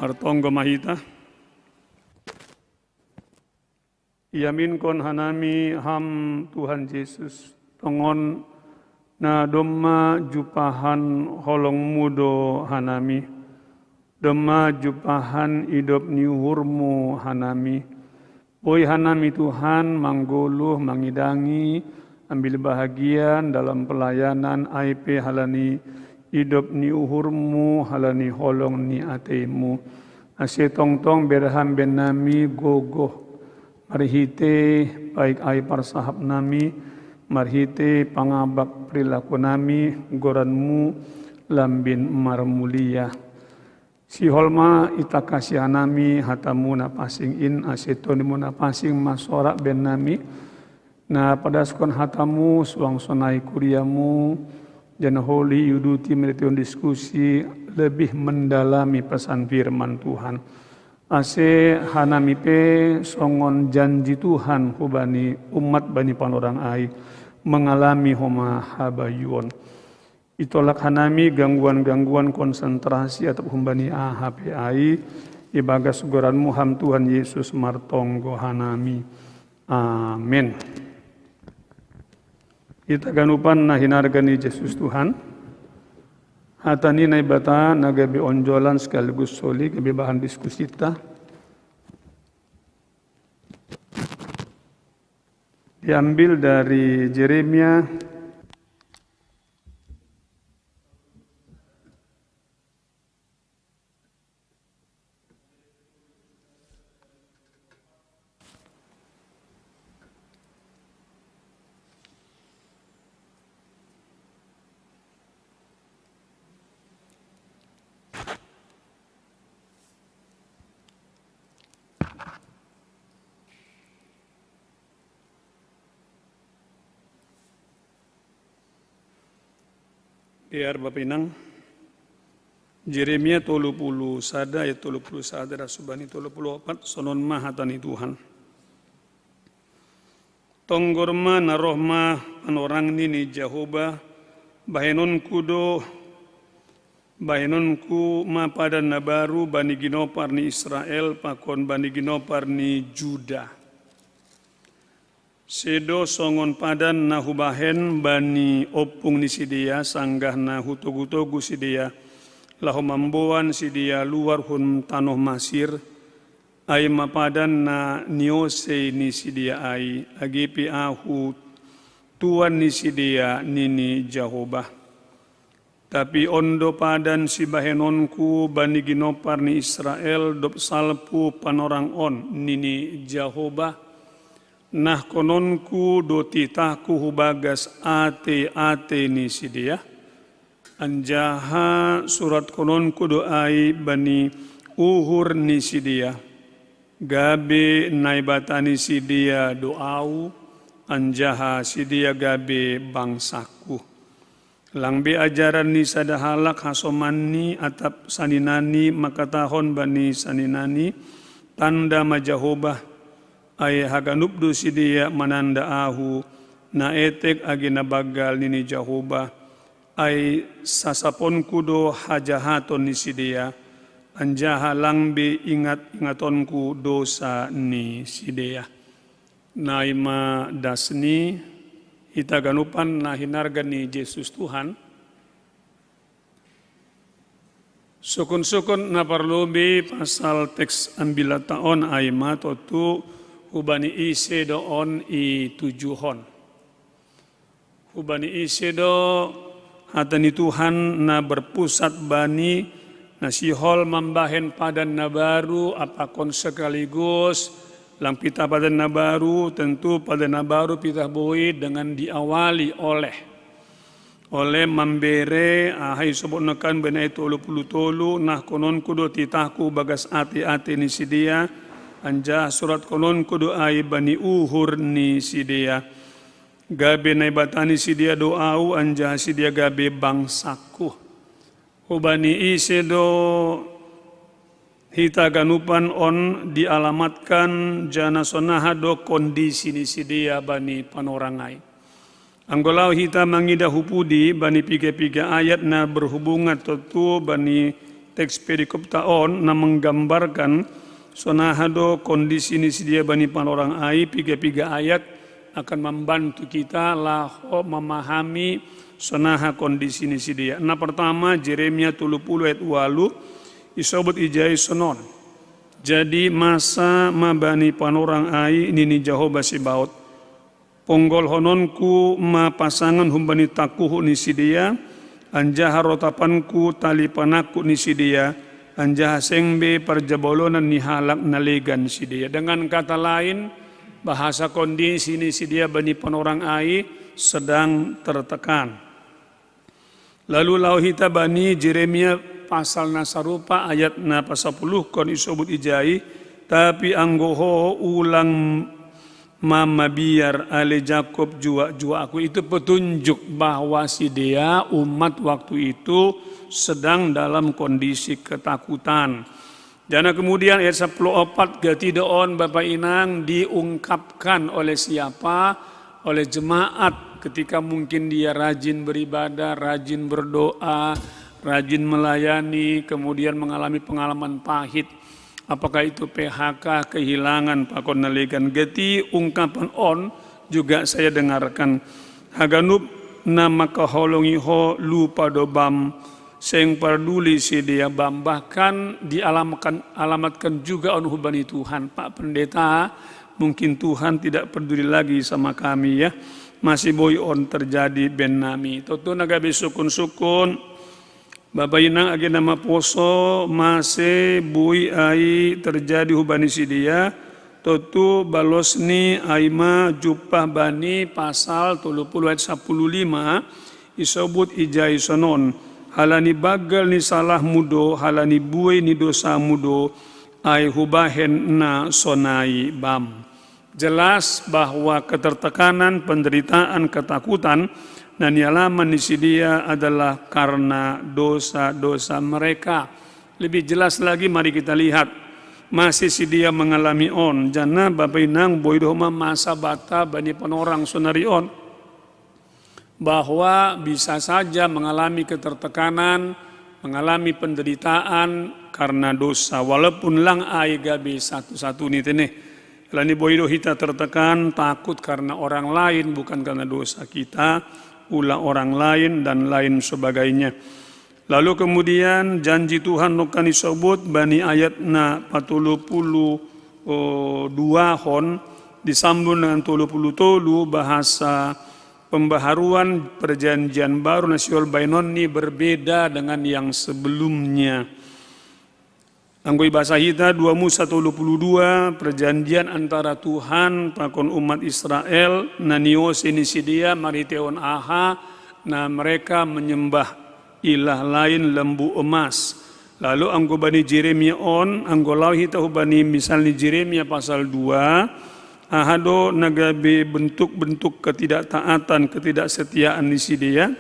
Martonggo mahita yamin kon hanami ham Tuhan Yesus tongon na domma jupahan holong mudo hanami domma jupahan idop niuhurmu hanami oi hanami Tuhan mangguluh mangidangi ambil bahagian dalam pelayanan IP halani hidup ni uhurmu halani holong ni atemu ase tong-tong berham ben nami gogoh marhite baik ai parsahap nami marhite pangabak perilaku nami goranmu lambin marmulia si holma ita kasih nami hatamu na pasing in asetonimu na pasing masorak ben nami na padaskon hatamu suang sonai kuriamu Jana Holy Yuduti merition diskusi lebih mendalami pesan firman Tuhan. Ase hanami pe songon janji Tuhan hubani umat bani panorang ai mengalami homa habayuon. Itolak hanami gangguan-gangguan konsentrasi atau humbani HPI ibagas goranmu ham Tuhan Yesus martonggo hanami. Amin. Kita ganupan na hinargani Yesus Tuhan. Hatani na ibata nagabi onjolan sekaligus soli gabi bahan diskusi kita. Diambil dari Yeremia biar Bapak Inang Yeremia 30 sada ayat 30 sada rasubani 34 sonon mahatani Tuhan tonggorma narohma panorang nini Jehovah bahenon kudo bahenonku ma padan nabaru bani ginopar ni Israel pakon bani ginopar ni Juda sedo songon padan na hubahen bani opung ni sidia sanggah na hutogu-togu sidia lahomamboan sidia luar hun tanoh masir ay mapadan na niose ni sidia ay agipi ahu tuan ni sidia nini Jehovah tapi ondo padan si bahenonku bani ginopar ni Israel dop salpu panorang on nini Jehovah nah kononku do titahku hubagas ate ni sidia anjaha surat kononku doai bani uhur ni sidia gabe naibatani sidia doau anjaha sidia gabe bangsaku langbe ajaran ni sadahalak hasomani atap saninani makatahon bani saninani tanda majahobah ay haganupdu sidia mananda ahu na etek agi nabagal nini Jehovah ay sasapon kudo hajahaton ni sidia anjaha langbe ingatonku dosa ni sidia naima dasni itaganupan na hinargan ni Yesus Tuhan sukun-sukun na parlobe pasal teks ambila taon ay matotu hubani ise doon i tujuhon. Hubani ise do hatani Tuhan na berpusat bani na sihol mambahen padan na baru apakon sekaligus lang pita padan na baru tentu padan na baru pita boi dengan diawali oleh mambere ahay sobonakan benay tolu nah konon kudo titahku bagas ati ni sidia anja surat konon kudo ay bani uhur ni sidia gabe na ibatani sidia doau anja sidia gabe bangsaku hubani isedo hita ganupan on dialamatkan jana sonahado kondisi ni sidia bani panorangai. Anggolau hita mangida hupudi bani piga-piga ayat na berhubungan tentu bani teks perikop taon na menggambarkan sonahado kondisi ni sidia bani panorangai. Piga-piga ayat akan membantu kita laho memahami sonaha kondisi ni sidia. Nah pertama Jeremia 30 ayat 8 isobut ijai sonon. Jadi masa mabani panorang ai nini Jehovah Sibaot. Ponggol hononku ma pasangan humbani takuhu ni sidia. Anjaha rotapanku tali panaku ni sidia. Anjaha sengbe perjabolonan ni halak nalegan sidia. Dengan kata lain bahasa kondisi ni sidia bani panorang ai sedang tertekan. Lalu lauhita bani Jeremia pasal nasarupa ayat na pasal 10 kon isobut ijai tapi anggoho ulang mama biar ale Jakob jua aku itu petunjuk bahwa si dia umat waktu itu sedang dalam kondisi ketakutan. Dan kemudian ayat 14 gatidoon Bapak Inang diungkapkan oleh siapa? Oleh jemaat ketika mungkin dia rajin beribadah, rajin berdoa, rajin melayani, kemudian mengalami pengalaman pahit. Apakah itu PHK, kehilangan, pakon nalegan geti, ungkapan on juga saya dengarkan. Haganup nama kaholongiho lupa dobam seng parduli si dia bam, bahkan dialamatkan juga on hubani Tuhan. Pak Pendeta, mungkin Tuhan tidak peduli lagi sama kami ya. Masih boy on terjadi ben nami. Toto nagabe sukun-sukun. Bapak Inang agi nama poso masih bui ai terjadi hubani si dia. Toto balosni aima jupah bani pasal 30 ayat 15 isobut ijai sonon. Halani bagal ni salah mudo, halani bui ni dosa mudo, ai hubahen na sonai bam. Jelas bahwa ketertekanan, penderitaan, ketakutan dan alaman di dia adalah karena dosa-dosa mereka. Lebih jelas lagi mari kita lihat. Masih si dia mengalami on. Jana Bapak Inang boidohma masa bata bani penorang sonarion. Bahwa bisa saja mengalami ketertekanan, mengalami penderitaan karena dosa. Walaupun lang ai gabe satu-satu ni teneh. Lani boido kita tertekan, takut karena orang lain, bukan karena dosa kita, ulah orang lain dan lain sebagainya. Lalu kemudian janji Tuhan nukan disebut bani ayat na 42 hon disambung dengan 30 tolu bahasa pembaharuan perjanjian baru nasional bainon ini berbeda dengan yang sebelumnya. Anggoi bahasa kita 2 Musa 22 perjanjian antara Tuhan pakon umat Israel nanios ini sidia mariteon aha na mereka menyembah ilah lain lembu emas. Lalu anggo bani Jeremia on anggo lau hita bani misalnya Jeremia pasal 2 ahado nagabe bentuk-bentuk ketidaktaatan ketidaksetiaan di sidia.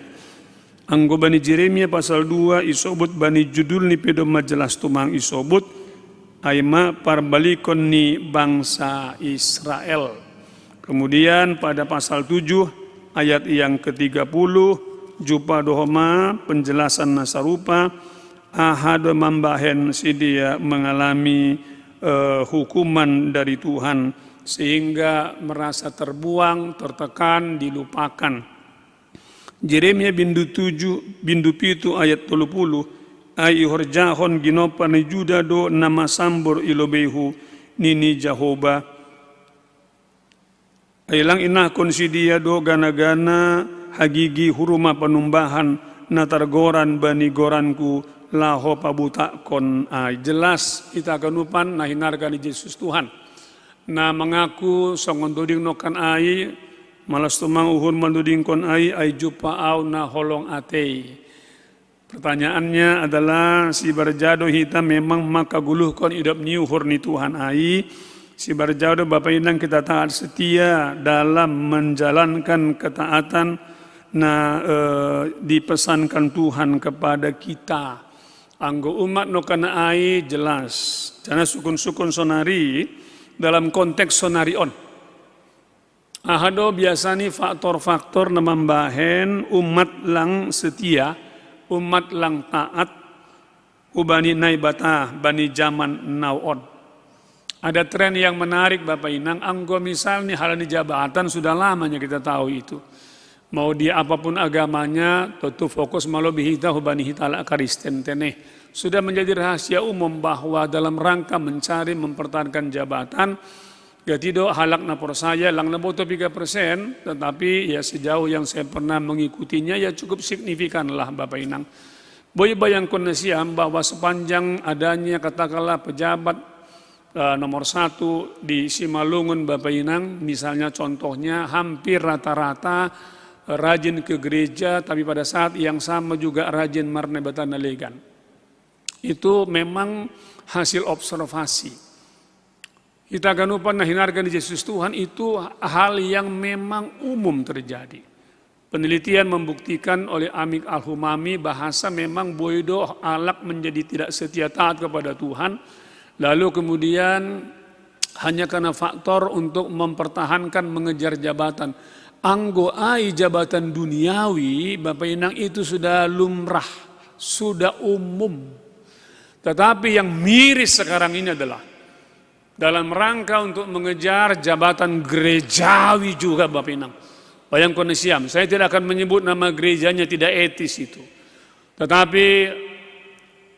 Anggo bani Jeremia pasal 2 isobut bani judul ni pedo majelas tumang isobut aima parbalikon ni bangsa Israel. Kemudian pada pasal 7 ayat yang ke-30 jupa dohoma penjelasan nasarupa ahado mambahen si dia mengalami hukuman dari Tuhan sehingga merasa terbuang, tertekan, dilupakan. Jeremia bindu 7 bindu 7 ayat 30 ai horjahon ginopan juda do nama sambur ilobehu nini Jehovah ailang inah konsidia do gana-gana hagigi huruma penumbahan natargoran bani goranku laho pabutakon ai. Jelas kita kanupan nahinarkan Yesus Tuhan na mengaku songondoding nokan ai malas tumang uhun manduding kon ai jupa au na holong atei. Pertanyaannya adalah si barjado hita memang makaguluh kon idop niuhur ni Tuhan ai. Si barjado Bapak Inang kita taat setia dalam menjalankan ketaatan dipesankan Tuhan kepada kita. Anggo umat no kana ai jelas. Karena sukun-sukun sonari dalam konteks sonarion. Ahado biasanya faktor-faktor na mambahen umat lang setia, umat lang taat, ubani naibata, bani zaman nawon. Ada tren yang menarik Bapak Inang, anggo misalnya hal ini jabatan sudah lamanya kita tahu itu. Mau dia apapun agamanya, tentu fokus malobihita hubani hitala karisten teneh. Sudah menjadi rahasia umum bahwa dalam rangka mencari mempertahankan jabatan, gatido halak napor saya lang naboto 3%, tetapi ya sejauh yang saya pernah mengikutinya ya cukup signifikan lah Bapak Inang. Boy bayangkan siam bahwa sepanjang adanya katakanlah pejabat nomor 1 di Simalungun Bapak Inang, misalnya contohnya hampir rata-rata rajin ke gereja, tapi pada saat yang sama juga rajin marnebatan nalegan. Itu memang hasil observasi. Kita akan lupa hinarkan di Yesus Tuhan itu hal yang memang umum terjadi. Penelitian membuktikan oleh Amik Al-Humami bahasa memang boido alak menjadi tidak setia taat kepada Tuhan. Lalu kemudian hanya karena faktor untuk mempertahankan mengejar jabatan. Anggo ai jabatan duniawi, Bapak Inang itu sudah lumrah, sudah umum. Tetapi yang miris sekarang ini adalah dalam rangka untuk mengejar jabatan gerejawi juga Bapak Inang. Bayangkan siam, saya tidak akan menyebut nama gerejanya, tidak etis itu. Tetapi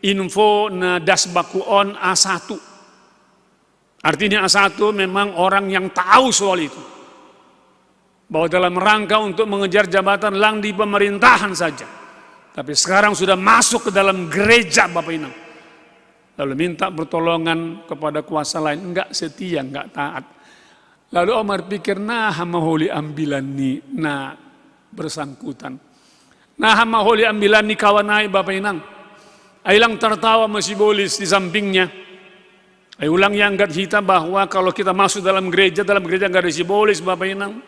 info na dasbakuon A1. Artinya A1 memang orang yang tahu soal itu. Bahwa dalam rangka untuk mengejar jabatan lang di pemerintahan saja. Tapi sekarang sudah masuk ke dalam gereja Bapak Inang. Lalu minta pertolongan kepada kuasa lain, enggak setia, enggak taat. Lalu Omar pikir, nah maholi ambilan ni, nah bersangkutan. Nah maholi ambilan ni kawanai Bapak Inang. Ailang tertawa masih bolis di sampingnya. Ay ulang yang angkat kita bahwa kalau kita masuk dalam gereja enggak ada sibolis Bapak Inang.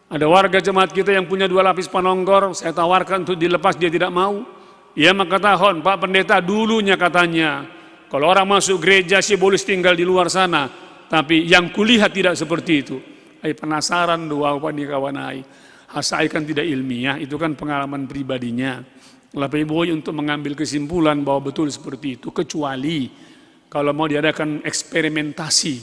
Ada warga jemaat kita yang punya 2 lapis panonggor, saya tawarkan untuk dilepas, dia tidak mau. Ia mengatakan, Pak Pendeta dulunya katanya, kalau orang masuk gereja sih boleh tinggal di luar sana, tapi yang kulihat tidak seperti itu. Ay penasaran doa apa nih kawan ay. Asai kan tidak ilmiah, itu kan pengalaman pribadinya. Lebih boy untuk mengambil kesimpulan bahwa betul seperti itu, kecuali kalau mau diadakan eksperimentasi,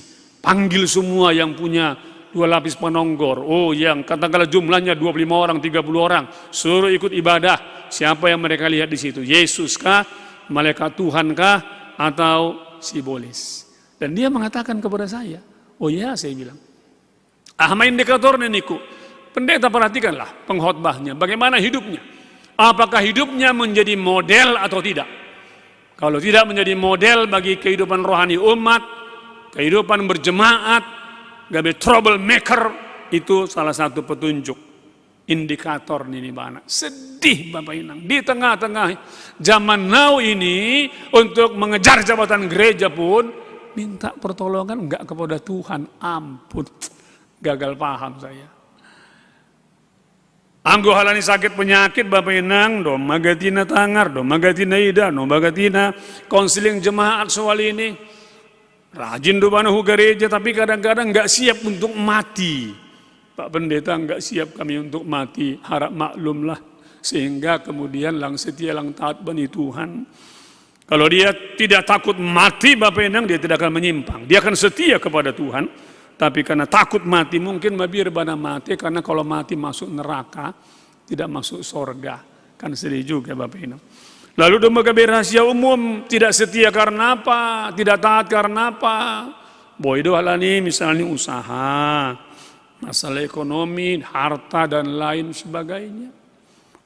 panggil semua yang punya 2 lapis panonggor. Oh yang katakanlah jumlahnya 25 orang, 30 orang, suruh ikut ibadah. Siapa yang mereka lihat di situ? Yesus kah? Malaikat Tuhan kah? Atau sibolis? Dan dia mengatakan kepada saya, oh ya saya bilang, ahma indikator niku. Pendeta perhatikanlah pengkhotbahnya, bagaimana hidupnya. Apakah hidupnya menjadi model atau tidak? Kalau tidak menjadi model bagi kehidupan rohani umat, kehidupan berjemaat, gabe troublemaker, itu salah satu petunjuk indikator ini mana. Sedih Bapak Inang, di tengah-tengah zaman now ini untuk mengejar jabatan gereja pun minta pertolongan enggak kepada Tuhan. Ampun, gagal paham saya. Anggo halani sakit penyakit Bapak Inang, do magatina tangar, do magatina ida, do magatina konseling jemaat soal ini. Rajin do banahu gereja tapi kadang-kadang enggak siap untuk mati. Pak Pendeta enggak siap kami untuk mati, harap maklumlah. Sehingga kemudian lang setia lang taat bani Tuhan. Kalau dia tidak takut mati Bapak Inang, dia tidak akan menyimpang. Dia akan setia kepada Tuhan. Tapi karena takut mati, mungkin mabir bana mati. Karena kalau mati masuk neraka, tidak masuk sorga. Kan sedih juga Bapak Inang. Lalu domba rahasia umum, tidak setia karena apa? Tidak taat karena apa? Boido halani misalnya usaha, masalah ekonomi, harta dan lain sebagainya.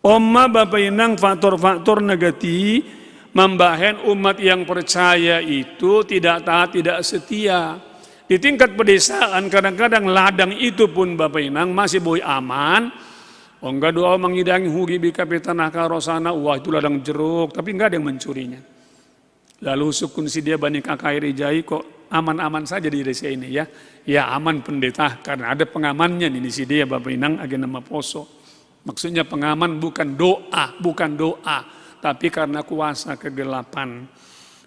Omma Bapak Inang faktor-faktor negatif membahen umat yang percaya itu tidak taat, tidak setia. Di tingkat pedesaan kadang-kadang ladang itu pun Bapak Inang masih boy aman. Enggak doa mengidangi hugi bika tanah karosana, wah itu ladang jeruk, tapi enggak ada yang mencurinya. Lalu sukun si dia bani kakai rijai kok aman-aman saja di desa ini ya. Ya aman pendeta karena ada pengamannya nih di sini ya Bapak Inang agen nama poso. Maksudnya pengaman bukan doa, tapi karena kuasa kegelapan.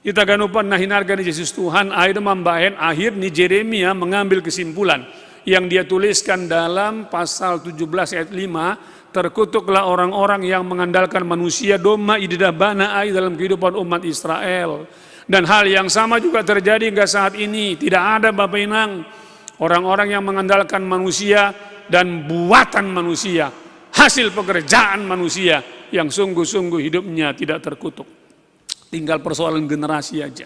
Kita ganupan nahinarga ni Yesus Tuhan, akhirnya membahen akhir ni Jeremia mengambil kesimpulan yang dia tuliskan dalam pasal 17 ayat 5, terkutuklah orang-orang yang mengandalkan manusia doma ididabana ai dalam kehidupan umat Israel. Dan hal yang sama juga terjadi hingga saat ini. Tidak ada Bapak Inang orang-orang yang mengandalkan manusia dan buatan manusia, hasil pekerjaan manusia yang sungguh-sungguh hidupnya tidak terkutuk. Tinggal persoalan generasi aja.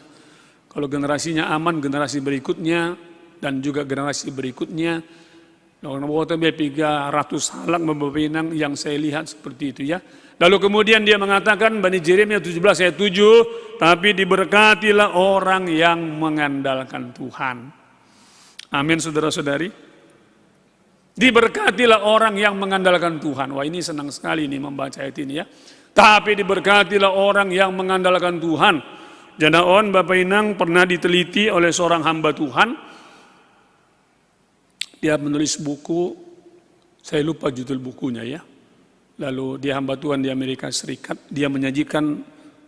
Kalau generasinya aman, generasi berikutnya dan juga generasi berikutnya. Orang-orang 300 halak membebinang yang saya lihat seperti itu ya. Lalu kemudian dia mengatakan Bani Jeremia 17 ayat 7, tapi diberkatilah orang yang mengandalkan Tuhan. Amin saudara-saudari. Diberkatilah orang yang mengandalkan Tuhan. Wah, ini senang sekali nih membaca ayat ini ya. Tapi diberkatilah orang yang mengandalkan Tuhan. Janaon Bapak Inang pernah diteliti oleh seorang hamba Tuhan. Dia menulis buku, saya lupa judul bukunya ya. Lalu dia hamba Tuhan di Amerika Serikat. Dia menyajikan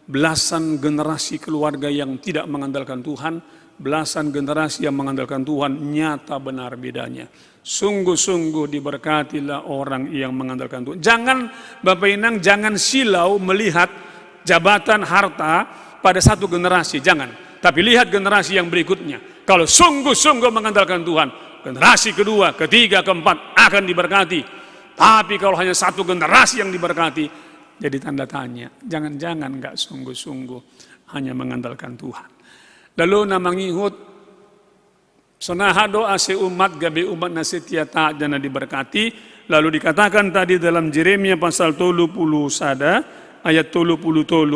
belasan generasi keluarga yang tidak mengandalkan Tuhan. Belasan generasi yang mengandalkan Tuhan, nyata benar bedanya. Sungguh-sungguh diberkatilah orang yang mengandalkan Tuhan. Jangan Bapak Inang, jangan silau melihat jabatan harta pada satu generasi, jangan. Tapi lihat generasi yang berikutnya. Kalau sungguh-sungguh mengandalkan Tuhan, generasi kedua, ketiga, keempat akan diberkati. Tapi kalau hanya satu generasi yang diberkati, jadi tanda tanya. Jangan-jangan enggak sungguh-sungguh hanya mengandalkan Tuhan. Lalu namangihut sonaha doa se umat gabe umat nasetia taat jana diberkati. Lalu dikatakan tadi dalam Jeremia pasal 30 sada ayat 30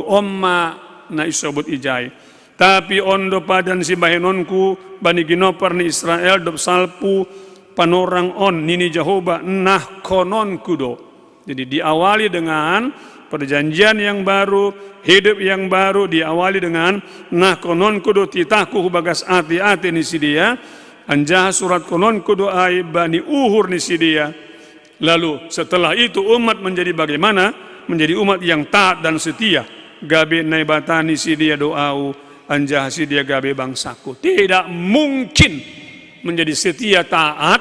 omma na isobut ijai. Tapi ondo padan si bahenonku bani ginopar ni Israel dop salpu panorang on nini Jehovah nah konon kudo. Jadi diawali dengan perjanjian yang baru, hidup yang baru diawali dengan nah konon kudo titaku bagas ati-ati ni si dia. Anjah surat konon kudo ai bani uhur ni si dia. Lalu setelah itu umat menjadi bagaimana? Menjadi umat yang taat dan setia. Gabe naibatani si dia doau anjah si dia gabe bangsaku. Tidak mungkin menjadi setia taat,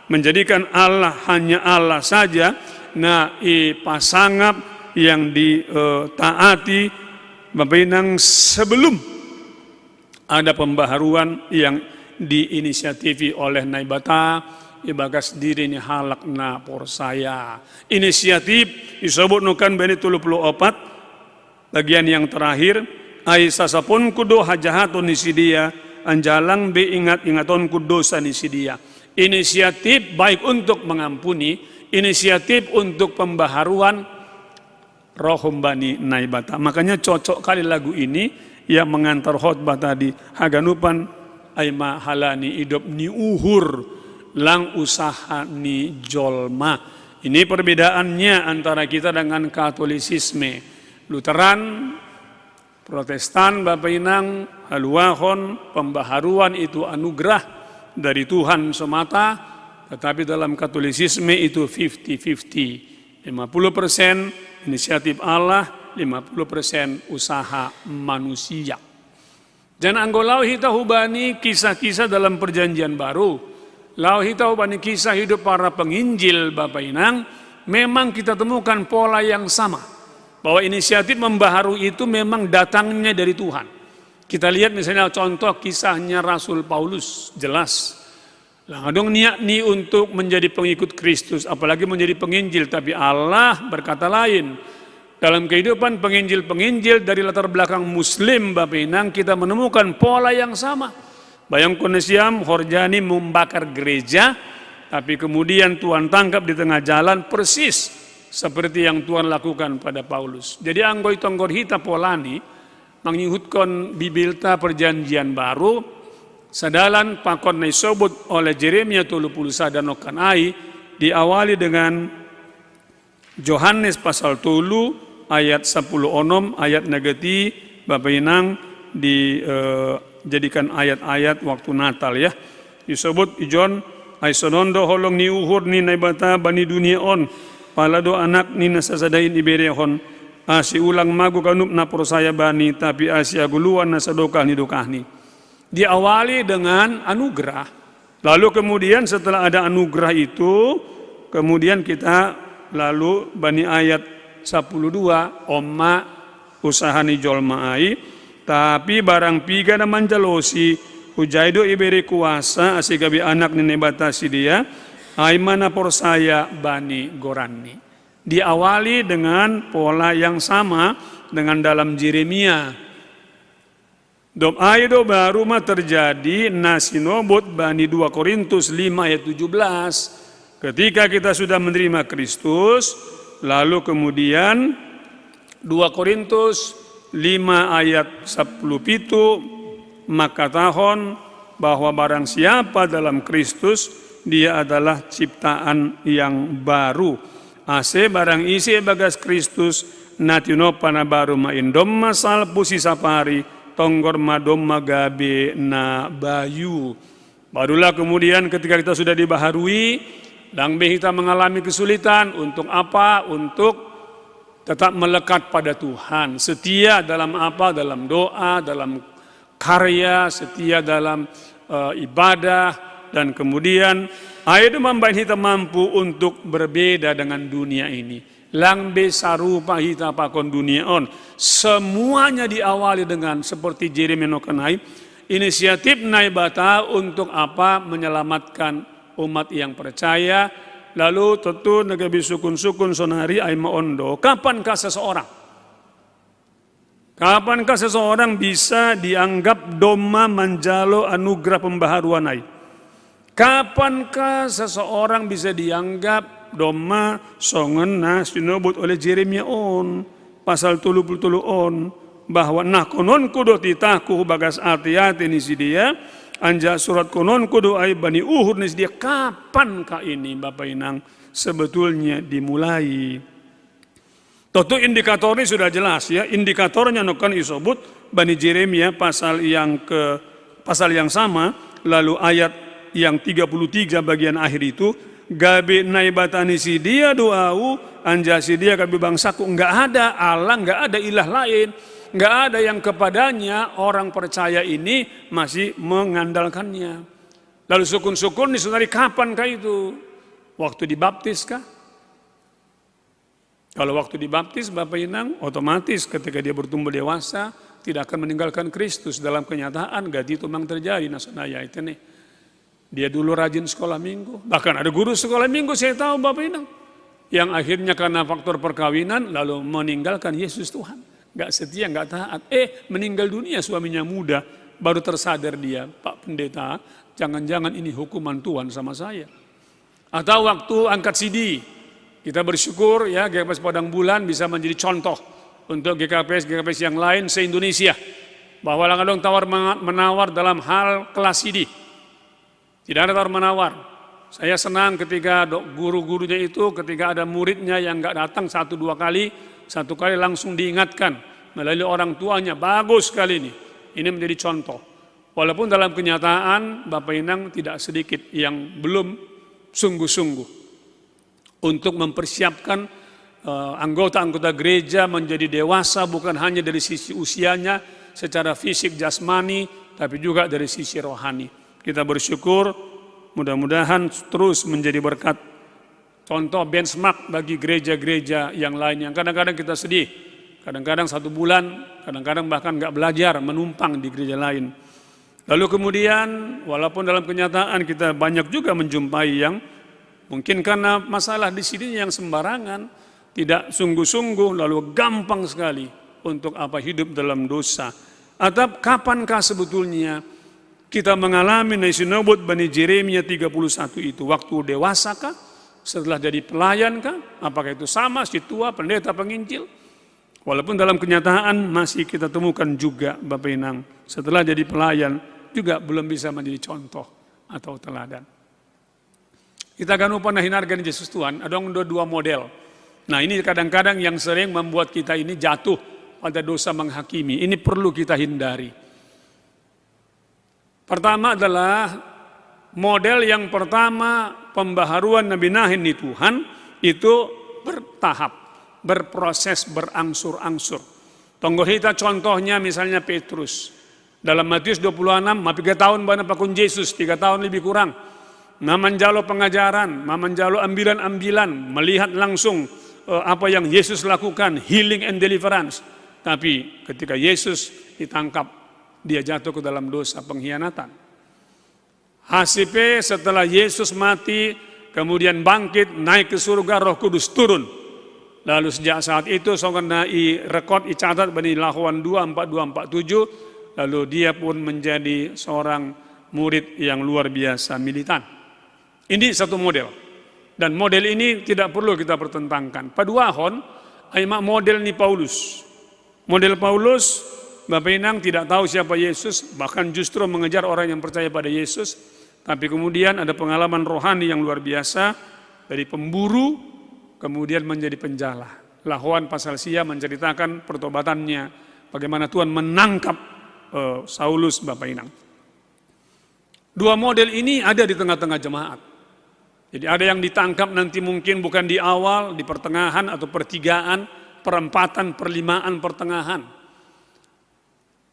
menjadikan Allah hanya Allah saja. Nah, pasangap yang ditaati Bapak Inang sebelum ada pembaharuan yang diinisiatifi oleh Naibata ibagas diri ni halak na porsaya. Inisiatif disebut nukan bani 34 bagian yang terakhir ai sasapun kudo hajahatun nisidia anjalang be ingat-ingaton kudosa nisidia. Inisiatif baik untuk mengampuni, inisiatif untuk pembaharuan rohum bani Naibata. Makanya cocok kali lagu ini yang mengantar khotbah tadi. Haganupan aima halani idop ni uhur lang usaha ni jolma. Ini perbedaannya antara kita dengan Katolisisme. Lutheran, Protestan, Bapak Inang, haluahon, pembaharuan itu anugerah dari Tuhan semata. Tetapi dalam Katolisisme itu 50-50. 50% inisiatif Allah, 50% usaha manusia. Dan anggolau hita hubani kisah-kisah dalam perjanjian baru. Lau hita hubani kisah hidup para penginjil Bapak Inang, memang kita temukan pola yang sama. Bahwa inisiatif membaharui itu memang datangnya dari Tuhan. Kita lihat misalnya contoh kisahnya Rasul Paulus, jelas. Langsung niat nih untuk menjadi pengikut Kristus, apalagi menjadi penginjil. Tapi Allah berkata lain. Dalam kehidupan penginjil-penginjil dari latar belakang Muslim, Bapak Inang, kita menemukan pola yang sama. Bayangkan Siam, Horjani membakar gereja, tapi kemudian Tuhan tangkap di tengah jalan persis seperti yang Tuhan lakukan pada Paulus. Jadi anggoi-tonggor hita polani mengyuhutkan bibilta perjanjian baru, sadalan pakon na isobut oleh Jeremia 30 sadanokan ai diawali dengan Yohanes pasal 3 ayat 10 onom ayat negati Bapak Inang dijadikan ayat-ayat waktu Natal ya. Disebut ijon ai sonondo holong ni uhur ni naibata bani dunia on palado anak nina sasadain iberehon asi ulang magu kanup na prosaya bani tapi asi aguluan na sadokah ni dokahni. Diawali dengan anugerah. Lalu kemudian setelah ada anugerah itu, kemudian kita lalu bani ayat 12 omma usahani jolmaai tapi barang piga na manjalosi hujaido iberi kuasa asigabi anak nene batasi dia aimana porsaya bani gorani. Diawali dengan pola yang sama dengan dalam Yeremia. Aido baru mah terjadi nasinobot bani 2 Korintus 5 ayat 17. Ketika kita sudah menerima Kristus, lalu kemudian 2 Korintus 5 ayat 10 pitu, maka tahun bahwa barang siapa dalam Kristus, dia adalah ciptaan yang baru. Ase barang isi bagas Kristus, natino pana baru maindom masal pusi sapari, tonggor madom magabe na bayu. Barulah kemudian ketika kita sudah dibaharui, langbe kita mengalami kesulitan. Untuk apa? Untuk tetap melekat pada Tuhan. Setia dalam apa? Dalam doa, dalam karya, setia dalam ibadah. Dan kemudian ayat membuat kita mampu untuk berbeda dengan dunia ini. Langbe sarupa hita pakon dunia on. Semuanya diawali dengan seperti Jeremia nokanai, inisiatif naibata untuk apa? Menyelamatkan umat yang percaya. Lalu tentu negabi sukun-sukun sonari aima ondo. Kapankah seseorang bisa dianggap doma manjalo anugerah pembaharuan ai? Kapankah seseorang bisa dianggap doma songen na sinobut oleh Yeremia on pasal 30 on bahwa nah konon kudo titaku bagas hati-hati ni si dia anja surat konon kudo ai bani Uhud ni si dia. Kapankah ini Bapak Inang sebetulnya dimulai? Tentu indikatornya sudah jelas ya, indikatornya nokan isobut bani Yeremia pasal yang sama, lalu ayat yang 33 bagian akhir itu gabe naibatani si dia doau anja si dia gabe bangsaku, enggak ada Allah, enggak ada ilah lain, enggak ada yang kepadanya orang percaya ini masih mengandalkannya. Lalu sukun-sukun nih saudari, kapankah itu? Waktu dibaptis kah? Kalau waktu dibaptis Bapak Inang, otomatis ketika dia bertumbuh dewasa tidak akan meninggalkan Kristus. Dalam kenyataan gadi itu memang terjadi nasunaya itu nih. Dia dulu rajin sekolah minggu, bahkan ada guru sekolah minggu saya tahu Bapak Inang, yang akhirnya karena faktor perkawinan lalu meninggalkan Yesus Tuhan. Gak setia, gak taat. Meninggal dunia suaminya muda, baru tersadar dia, Pak Pendeta, jangan-jangan ini hukuman Tuhan sama saya. Atau waktu angkat CD, kita bersyukur ya GKPS Padang Bulan bisa menjadi contoh untuk GKPS yang lain se-Indonesia. Bahwa langadong tawar menawar dalam hal kelas CD. Tidak ada tawar menawar. Saya senang ketika guru-gurunya itu ketika ada muridnya yang nggak datang 1-2 kali, satu kali langsung diingatkan melalui orang tuanya, bagus sekali ini. Ini menjadi contoh. Walaupun dalam kenyataan Bapak Inang tidak sedikit yang belum sungguh-sungguh untuk mempersiapkan anggota-anggota gereja menjadi dewasa bukan hanya dari sisi usianya secara fisik jasmani, tapi juga dari sisi rohani. Kita bersyukur mudah-mudahan terus menjadi berkat, contoh benchmark bagi gereja-gereja yang lain yang kadang-kadang kita sedih, kadang-kadang 1 bulan, kadang-kadang bahkan nggak belajar menumpang di gereja lain. Lalu kemudian walaupun dalam kenyataan kita banyak juga menjumpai yang mungkin karena masalah di sini yang sembarangan, tidak sungguh-sungguh, lalu gampang sekali untuk apa hidup dalam dosa. Atau kapankah sebetulnya kita mengalami nasinobot bani Yeremia 31 itu? Waktu dewasa kah? Setelah jadi pelayan kah? Apakah itu sama si tua pendeta penginjil? Walaupun dalam kenyataan masih kita temukan juga Bapak Inang setelah jadi pelayan juga belum bisa menjadi contoh atau teladan. Kita kan pernah hinarkan Yesus Tuhan, ada 2 model. Nah ini kadang-kadang yang sering membuat kita ini jatuh pada dosa menghakimi. Ini perlu kita hindari. Pertama adalah model yang pertama pembaharuan Nabi Nahin di Tuhan itu bertahap, berproses, berangsur-angsur. Tonggo kita contohnya misalnya Petrus. Dalam Matius 26, 3 tahun bana pakun Yesus, 3 tahun lebih kurang. Mamanjalo pengajaran, mamanjalo ambilan-ambilan, melihat langsung apa yang Yesus lakukan, healing and deliverance. Tapi ketika Yesus ditangkap, dia jatuh ke dalam dosa pengkhianatan. HCP setelah Yesus mati, kemudian bangkit, naik ke surga, Roh Kudus turun. Lalu sejak saat itu, songkana rekod, catat bani Lahuan 2, 42, 47, lalu dia pun menjadi seorang murid yang luar biasa militan. Ini satu model. Dan model ini tidak perlu kita pertentangkan. Paduahon, aimak model ni Paulus. Model Paulus, Bapak Inang tidak tahu siapa Yesus, bahkan justru mengejar orang yang percaya pada Yesus. Tapi kemudian ada pengalaman rohani yang luar biasa, dari pemburu, kemudian menjadi penjala. Lahuan pasal Sia menceritakan pertobatannya, bagaimana Tuhan menangkap Saulus, Bapak Inang. Dua model ini ada di tengah-tengah jemaat. Jadi ada yang ditangkap nanti mungkin bukan di awal, di pertengahan atau pertigaan, perempatan, perlimaan, pertengahan.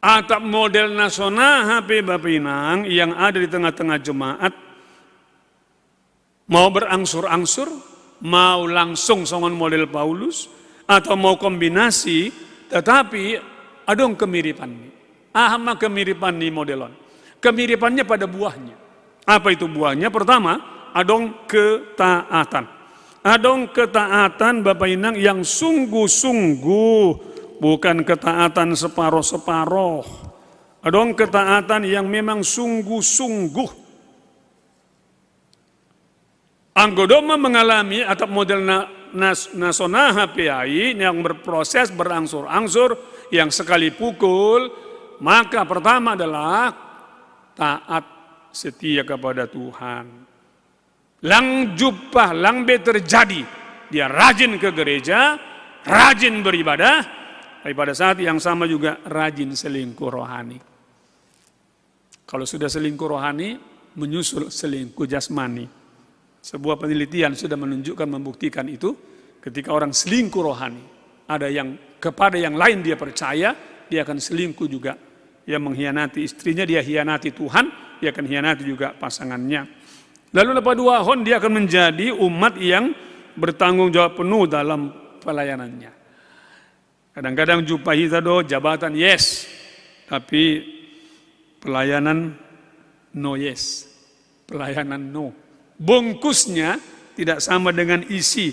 Atap model nasional HP Bapak Inang yang ada di tengah-tengah jemaat, mau berangsur-angsur, mau langsung songon model Paulus, atau mau kombinasi, tetapi adong kemiripan. Ahama kemiripan nih modelon. Kemiripannya pada buahnya. Apa itu buahnya? Pertama, adong ketaatan. Adong ketaatan Bapak Inang yang sungguh-sungguh, bukan ketaatan separoh-separoh. Adong ketaatan yang memang sungguh-sungguh. Anggodoma mengalami atau model nasional HPI yang berproses berangsur-angsur, yang sekali pukul, maka pertama adalah taat setia kepada Tuhan. Lang jupah, lang be terjadi, dia rajin ke gereja, rajin beribadah, tapi pada saat yang sama juga rajin selingkuh rohani. Kalau sudah selingkuh rohani, menyusul selingkuh jasmani. Sebuah penelitian sudah menunjukkan, membuktikan itu, ketika orang selingkuh rohani, ada yang kepada yang lain dia percaya, dia akan selingkuh juga. Dia mengkhianati istrinya, dia hianati Tuhan, dia akan hianati juga pasangannya. Lalu lepas dua hon dia akan menjadi umat yang bertanggung jawab penuh dalam pelayanannya. Kadang-kadang jumpa kita jabatan yes, tapi pelayanan no yes, pelayanan no. Bungkusnya tidak sama dengan isi.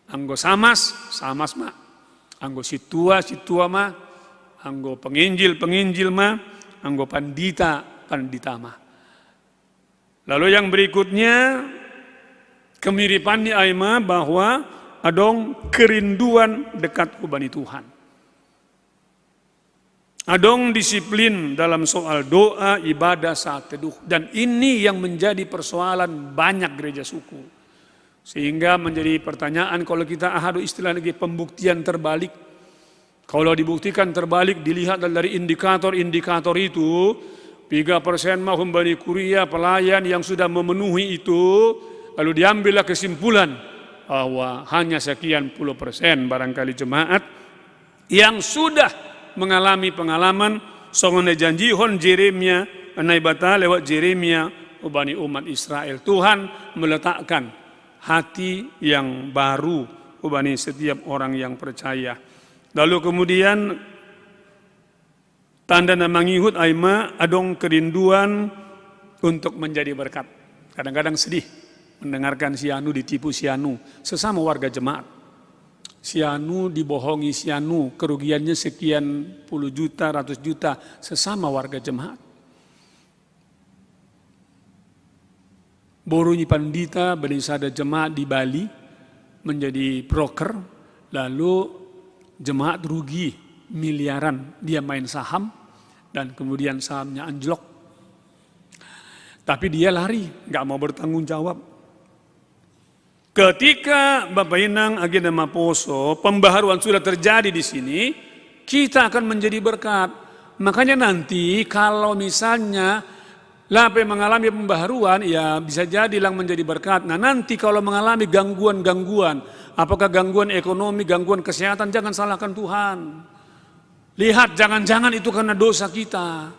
Anggo samas mak. Anggo situa mak. Anggo penginjil mak. Anggo pandita mah. Lalu yang berikutnya, kemiripan ni aima bahwa adong kerinduan dekat kubani Tuhan. Adong disiplin dalam soal doa, ibadah saat teduh. Dan ini yang menjadi persoalan banyak gereja suku. Sehingga menjadi pertanyaan kalau kita ahadu istilah lagi pembuktian terbalik. Kalau dibuktikan terbalik dilihat dari indikator-indikator itu, 3% mah humbani kuria pelayan yang sudah memenuhi itu, lalu diambillah kesimpulan bahwa hanya sekian puluh persen barangkali jemaat yang sudah mengalami pengalaman songone janjihon Jeremia naibata lewat Jeremia ubani umat Israel. Tuhan meletakkan hati yang baru ubani setiap orang yang percaya. Lalu kemudian tanda na mangihut aima adong kerinduan untuk menjadi berkat. Kadang-kadang sedih mendengarkan si anu ditipu si anu, sesama warga jemaat. Si anu dibohongi si anu, kerugiannya sekian puluh juta, ratus juta, sesama warga jemaat. Borunyi pandita berisada jemaat di Bali menjadi broker, lalu jemaat rugi miliaran, dia main saham dan kemudian sahamnya anjlok. Tapi dia lari, nggak mau bertanggung jawab. Ketika Bapak Inang agenda Maposo, pembaharuan sudah terjadi di sini, kita akan menjadi berkat. Makanya nanti kalau misalnya Lape mengalami pembaharuan, ya bisa jadi lang menjadi berkat. Nah nanti kalau mengalami gangguan-gangguan, apakah gangguan ekonomi, gangguan kesehatan, jangan salahkan Tuhan. Lihat, jangan-jangan itu karena dosa kita.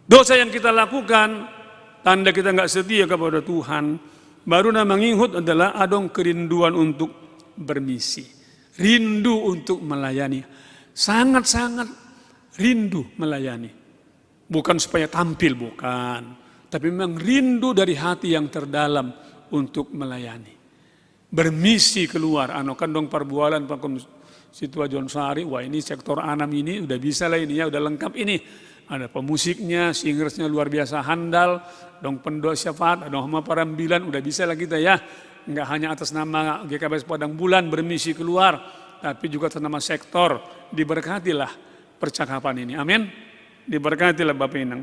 Dosa yang kita lakukan, tanda kita nggak setia kepada Tuhan. Baru nama mengingat adalah adong kerinduan untuk bermisi. Rindu untuk melayani. Sangat-sangat rindu melayani. Bukan supaya tampil, bukan. Tapi memang rindu dari hati yang terdalam untuk melayani. Bermisi keluar. Ano kan dong perbualan pakum situa John Sari. Wah ini sektor anam ini udah bisa lah ini ya, udah lengkap ini. Ada pemusiknya, singersnya luar biasa handal. Dong pendoa syafaat, ada hama parambilan, udah bisa lah kita ya. Enggak hanya atas nama GKBS Padang Bulan bermisi keluar. Tapi juga atas nama sektor. Diberkatilah percakapan ini. Amin. Diberkatilah Bapak Inang.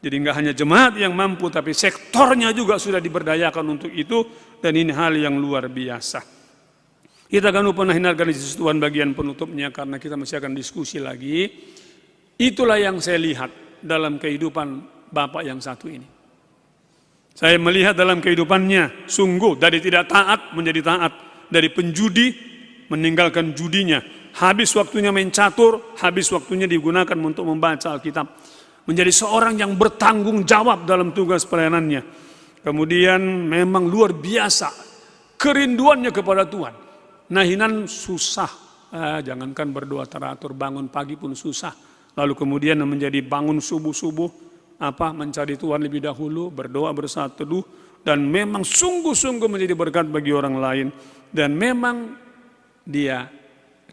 Jadi enggak hanya jemaat yang mampu, tapi sektornya juga sudah diberdayakan untuk itu. Dan ini hal yang luar biasa. Kita akan lupa hindarkan di Tuhan bagian penutupnya, karena kita masih akan diskusi lagi. Itulah yang saya lihat dalam kehidupan Bapak yang satu ini. Saya melihat dalam kehidupannya, sungguh dari tidak taat menjadi taat. Dari penjudi, meninggalkan judinya. Habis waktunya main catur, habis waktunya digunakan untuk membaca Alkitab. Menjadi seorang yang bertanggung jawab dalam tugas pelayanannya. Kemudian memang luar biasa kerinduannya kepada Tuhan. Nahinan susah, jangankan berdoa teratur, bangun pagi pun susah. Lalu kemudian menjadi bangun subuh-subuh, mencari Tuhan lebih dahulu, berdoa bersaat teduh. Dan memang sungguh-sungguh menjadi berkat bagi orang lain. Dan memang dia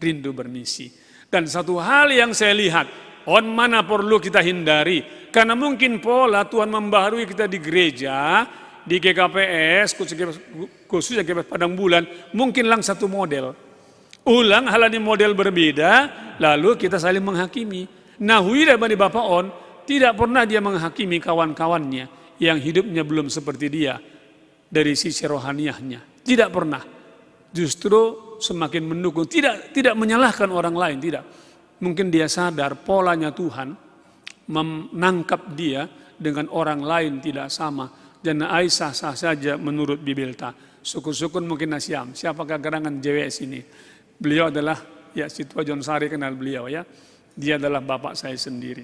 rindu bermisi. Dan satu hal yang saya lihat, mana perlu kita hindari. Karena mungkin pola Tuhan membaharui kita di gereja, di GKPS, khususnya GKPS Padang Bulan, mungkin lang satu model. Ulang halani model berbeda, lalu kita saling menghakimi. Nah, huida bani Bapak On, tidak pernah dia menghakimi kawan-kawannya yang hidupnya belum seperti dia dari sisi rohaniahnya. Tidak pernah. Justru semakin mendukung, tidak menyalahkan orang lain, tidak. Mungkin dia sadar polanya Tuhan menangkap dia dengan orang lain tidak sama. Dan Aisyah sah saja menurut Bibelta. Syukur-syukur mungkin Nasyam. Siapakah gerangan JWS ini? Beliau adalah, ya Situa John Sari kenal beliau ya. Dia adalah bapak saya sendiri.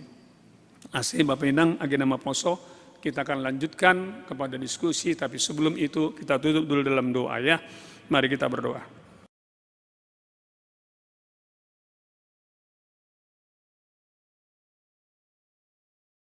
Asih Bapak Inang, agenda poso, kita akan lanjutkan kepada diskusi. Tapi sebelum itu kita tutup dulu dalam doa ya. Mari kita berdoa.